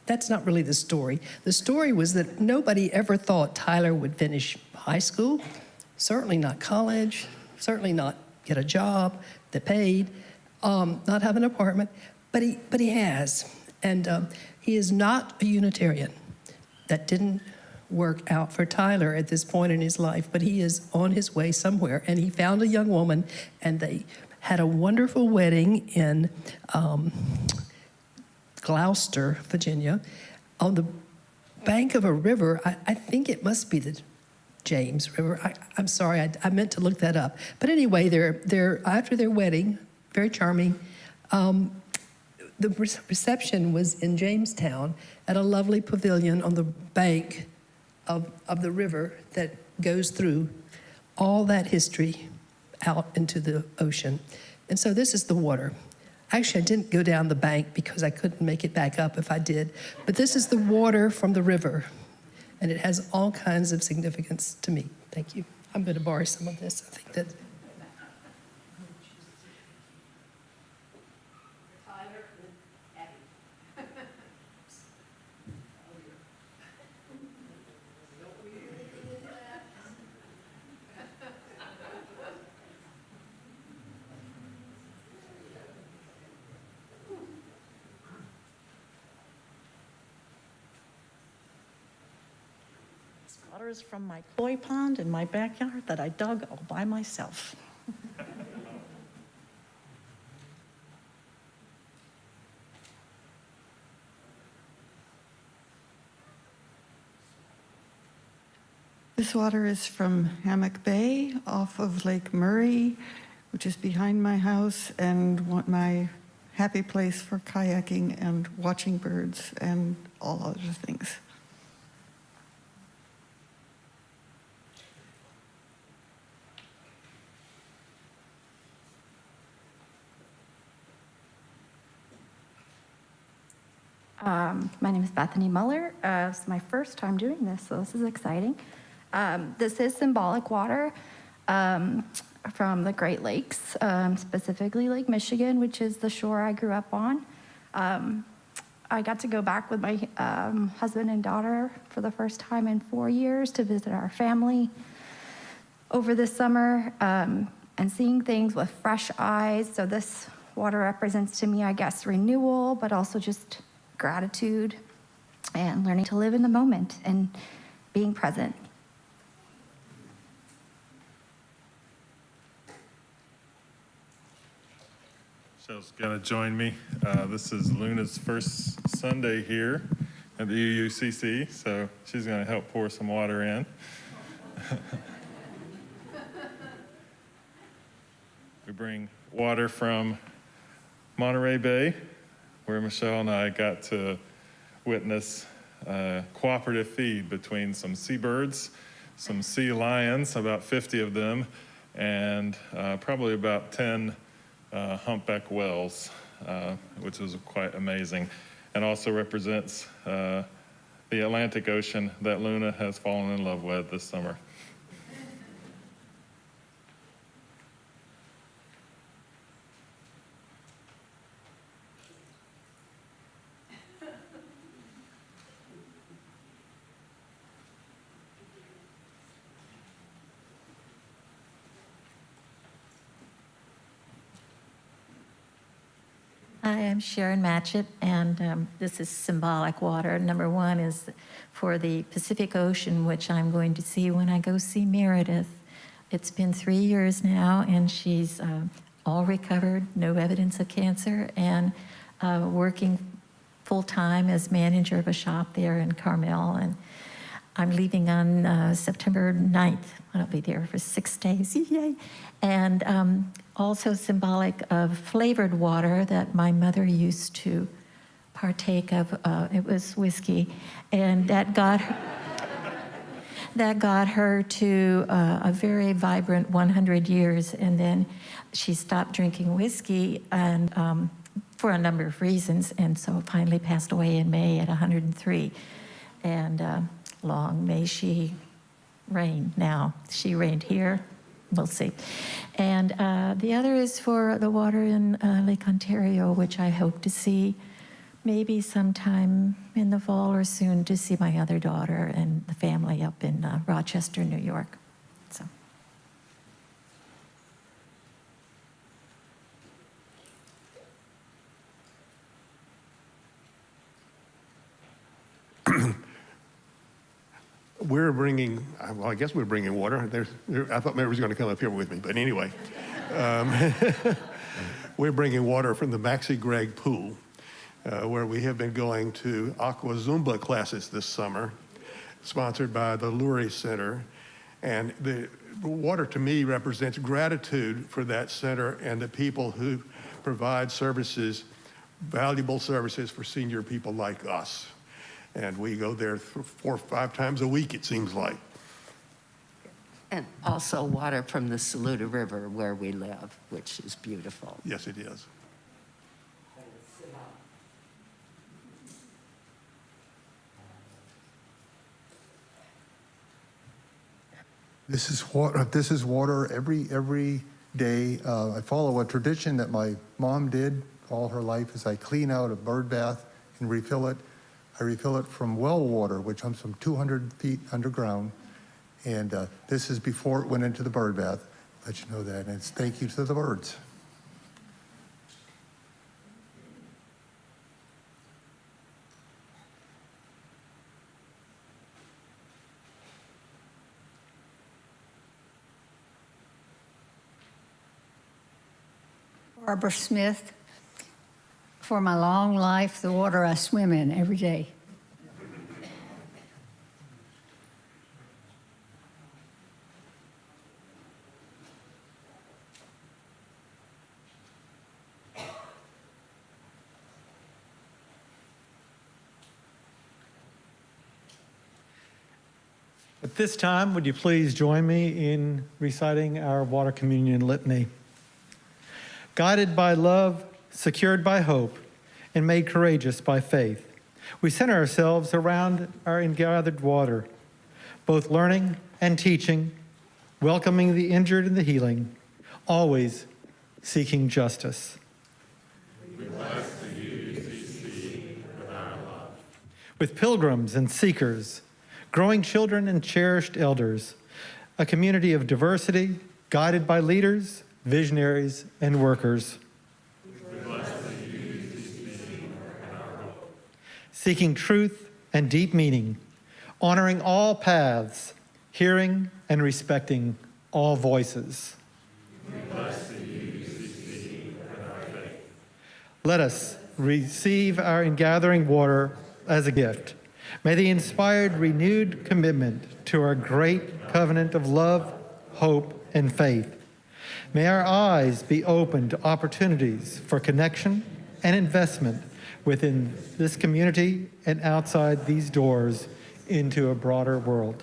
That's not really the story. The story was that nobody ever thought Tyler would finish high school, certainly not college, certainly not get a job that paid, not have an apartment, but he has. And he is not a Unitarian. That didn't work out for Tyler at this point in his life, but he is on his way somewhere. And he found a young woman, and they had a wonderful wedding in Gloucester, Virginia, on the bank of a river. I think it must be the James River. I'm sorry, I meant to look that up. But anyway, they're after their wedding, very charming. The reception was in Jamestown at a lovely pavilion on the bank of the river that goes through all that history out into the ocean. And so this is the water. Actually, I didn't go down the bank because I couldn't make it back up if I did. But this is the water from the river, and it has all kinds of significance to me. Thank you. I'm going to borrow some of this. I think that. Water is from my koi pond in my backyard that I dug all by myself. This water is from Hammock Bay off of Lake Murray, which is behind my house and my happy place for kayaking and watching birds and all other things. My name is Bethany Muller. It's my first time doing this, so this is exciting. This is symbolic water from the Great Lakes, specifically Lake Michigan, which is the shore I grew up on. I got to go back with my husband and daughter for the first time in 4 years to visit our family over this summer and seeing things with fresh eyes. So this water represents to me, I guess, renewal, but also just gratitude and learning to live in the moment and being present. Michelle's going to join me. This is Luna's first Sunday here at the UUCC, so she's going to help pour some water in. We bring water from Monterey Bay, where Michelle and I got to witness a cooperative feed between some seabirds, some sea lions, about 50 of them, and probably about 10 humpback whales, which is quite amazing, and also represents the Atlantic Ocean that Luna has fallen in love with this summer. Hi, I'm Sharon Matchett, and this is symbolic water. Number one is for the Pacific Ocean, which I'm going to see when I go see Meredith. It's been 3 years now, and she's all recovered, no evidence of cancer, and working full-time as manager of a shop there in Carmel. And I'm leaving on September 9th. I'll be there for 6 days. Yay! And also symbolic of flavored water that my mother used to partake of. It was whiskey, and that got her to a very vibrant 100 years. And then she stopped drinking whiskey, and for a number of reasons, and so finally passed away in May at 103. And long may she reign now. She reigned here. We'll see. And the other is for the water in Lake Ontario, which I hope to see maybe sometime in the fall or soon to see my other daughter and the family up in Rochester, New York. So. We're bringing, well, I guess we're bringing water. I thought Mary was going to come up here with me, but anyway. We're bringing water from the Maxie Gregg Pool, where we have been going to Aqua Zumba classes this summer, sponsored by the Lurie Center. And the water to me represents gratitude for that center and the people who provide services, valuable services for senior people like us. And we go there 4 or 5 times a week, it seems like. And also water from the Saluda River where we live, which is beautiful. Yes, it is. This is water every day. I follow a tradition that my mom did all her life. Is I clean out a bird bath and refill it. I refill it from well water, which comes from 200 feet underground. And this is before it went into the bird bath. Let you know that. And it's thank you to the birds. Barbara Smith. For my long life, the water I swim in every day. At this time, would you please join me in reciting our water communion litany? Guided by love, secured by hope, and made courageous by faith, we center ourselves around our ingathered water, both learning and teaching, welcoming the injured and the healing, always seeking justice. We bless the UCC with our love. With pilgrims and seekers, growing children and cherished elders, a community of diversity guided by leaders, visionaries, and workers. Seeking truth and deep meaning, honoring all paths, hearing and respecting all voices. We bless the UCC with our faith. Let us receive our ingathering water as a gift. May the inspired, renewed commitment to our great covenant of love, hope, and faith. May our eyes be open to opportunities for connection and investment within this community and outside these doors into a broader world.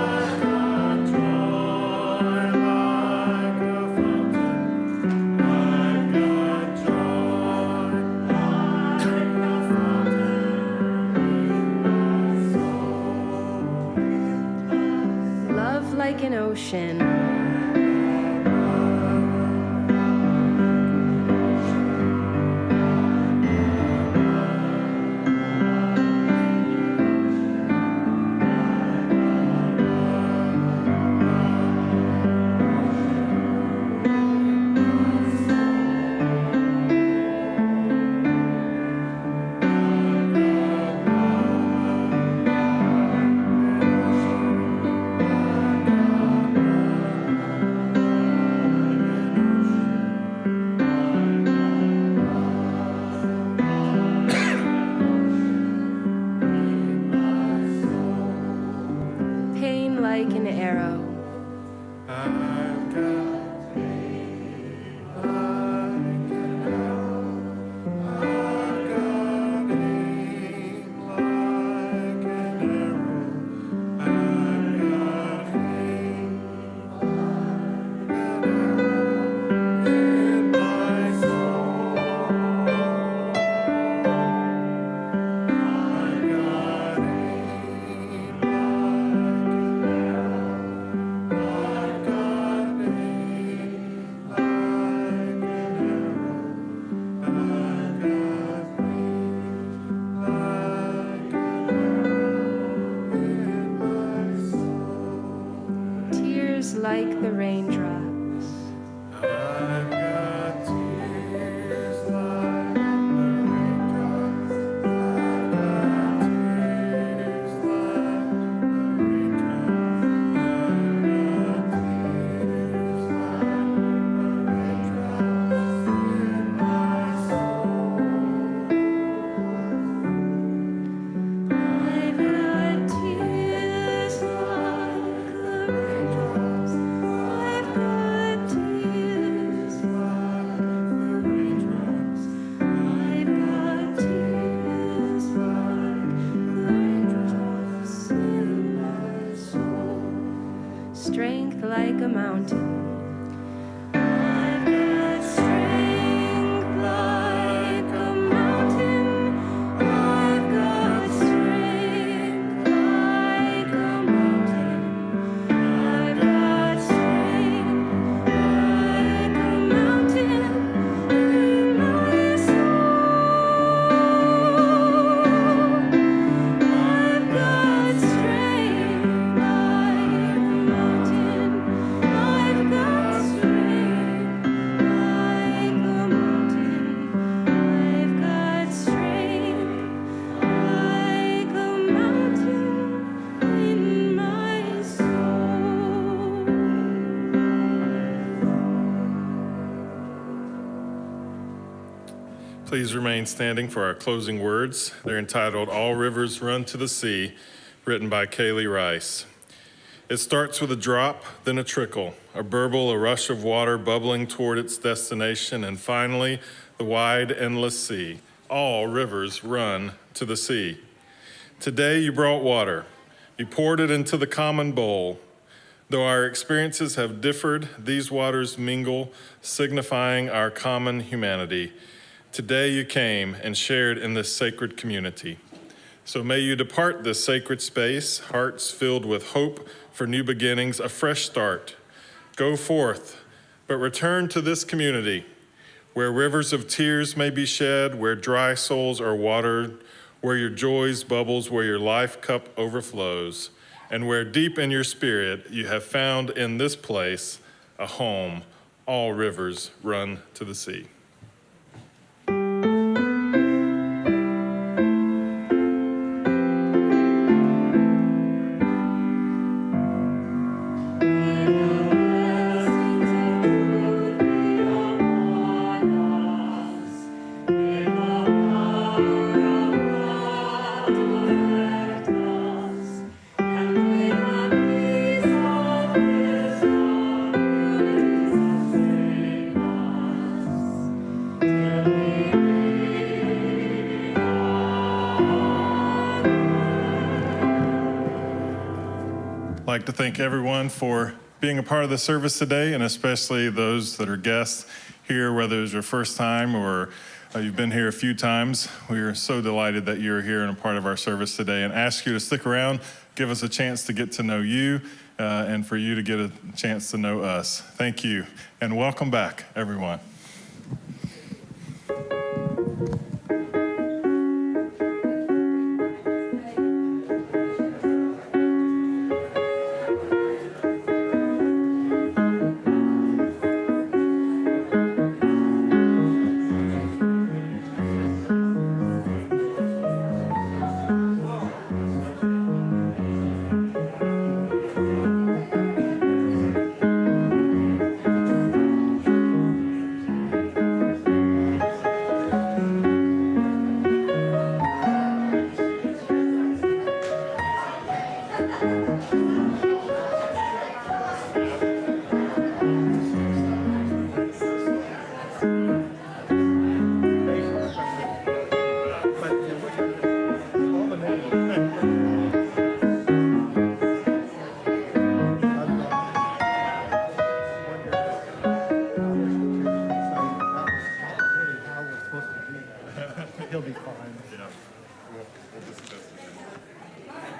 Love like an ocean. Pain like an arrow. Tears like the raindrops. I've got tears like the raindrops. I've got tears like the raindrops. I've got tears like the raindrops in my soul. Strength like a mountain. I've got strength like a mountain. I've got strength like a mountain. I've got strength like a mountain in my soul. I've got strength like a mountain. I've got Please remain standing for our closing words. They're entitled All Rivers Run to the Sea, written by Kaylee Rice. It starts with a drop, then a trickle, a burble, a rush of water bubbling toward its destination, and finally, the wide, endless sea. All rivers run to the sea. Today you brought water. You poured it into the common bowl. Though our experiences have differed, these waters mingle, signifying our common humanity. Today you came and shared in this sacred community. So may you depart this sacred space, hearts filled with hope for new beginnings, a fresh start. Go forth, but return to this community where rivers of tears may be shed, where dry souls are watered, where your joys bubbles, where your life cup overflows, and where deep in your spirit you have found in this place a home. All rivers run to the sea. I'd like to thank everyone for being a part of the service today, and especially those that are guests here, whether it's your first time or you've been here a few times. We are so delighted that you're here and a part of our service today, and ask you to stick around, give us a chance to get to know you, and for you to get a chance to know us. Thank you, and welcome back, everyone.